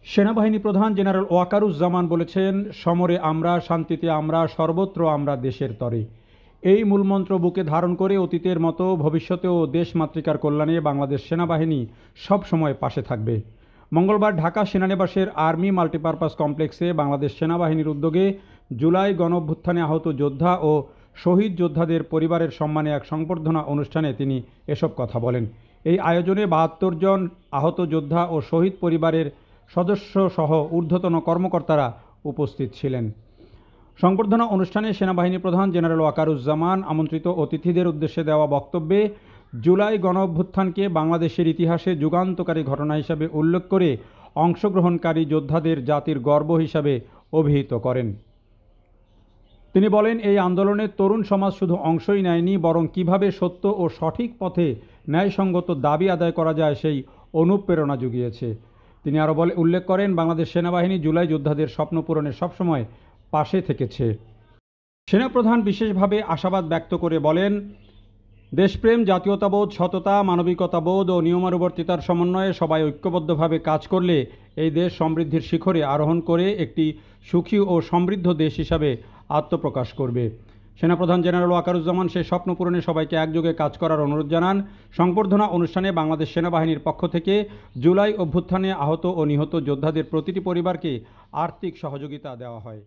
সেনাবাহিনী প্রধান জেনারেল ওয়াকারুজ্জামান বলেছেন, সমরে আমরা, শান্তিতে আমরা, সর্বত্র আমরা দেশের তরে। এই মূলমন্ত্র বুকে ধারণ করে অতীতের মতো ভবিষ্যতেও দেশমাতৃকার কল্যাণে বাংলাদেশ সেনাবাহিনী সবসময় পাশে থাকবে। মঙ্গলবার ঢাকা সেনানিবাসের আর্মি মাল্টিপারপাস কমপ্লেক্সে বাংলাদেশ সেনাবাহিনীর উদ্যোগে জুলাই গণঅভ্যুত্থানে আহত যোদ্ধা ও শহীদ যোদ্ধাদের পরিবারের সম্মানে এক সংবর্ধনা অনুষ্ঠানে তিনি এসব কথা বলেন। এই আয়োজনে ৭২ জন আহত যোদ্ধা ও শহীদ পরিবারের সদস্য সহ ঊর্ধ্বতন কর্মকর্তারা উপস্থিত ছিলেন। সংবর্ধনা অনুষ্ঠানে সেনাবাহিনী প্রধান জেনারেল ওয়াকারুজ্জামান আমন্ত্রিত অতিথিদের উদ্দেশ্যে দেওয়া বক্তব্যে জুলাই গণঅভ্যুত্থানকে বাংলাদেশের ইতিহাসে যুগান্তকারী ঘটনা হিসাবে উল্লেখ করে অংশগ্রহণকারী যোদ্ধাদের জাতির গর্ব হিসাবে অভিহিত করেন। তিনি বলেন, এই আন্দোলনে তরুণ সমাজ শুধু অংশই নেয়নি, বরং কিভাবে সত্য ও সঠিক পথে ন্যায়সঙ্গত দাবি আদায় করা যায় সেই অনুপ্রেরণা জুগিয়েছে। তিনি আরও উল্লেখ করেন, বাংলাদেশ সেনাবাহিনী জুলাই যোদ্ধাদের স্বপ্ন পূরণে সবসময় পাশে থেকেছে। সেনাপ্রধান বিশেষভাবে আশাবাদ ব্যক্ত করে বলেন, দেশপ্রেম, জাতীয়তাবোধ, সততা, মানবিকতাবোধ ও নিয়মানুবর্তিতার সমন্বয়ে সবাই ঐক্যবদ্ধভাবে কাজ করলে এই দেশ সমৃদ্ধির শিখরে আরোহণ করে একটি সুখী ও সমৃদ্ধ দেশ হিসাবে আত্মপ্রকাশ করবে। সেনাপ্রধান জেনারেল ওয়াকারুজ্জামান সেই স্বপ্ন পূরণে সবাইকে একযোগে কাজ করার অনুরোধ জানান। সংবর্ধনা অনুষ্ঠানে বাংলাদেশ সেনাবাহিনীর পক্ষ থেকে জুলাই অভ্যুত্থানে আহত ও নিহত যোদ্ধাদের প্রতিটি পরিবারকে আর্থিক সহযোগিতা দেওয়া হয়।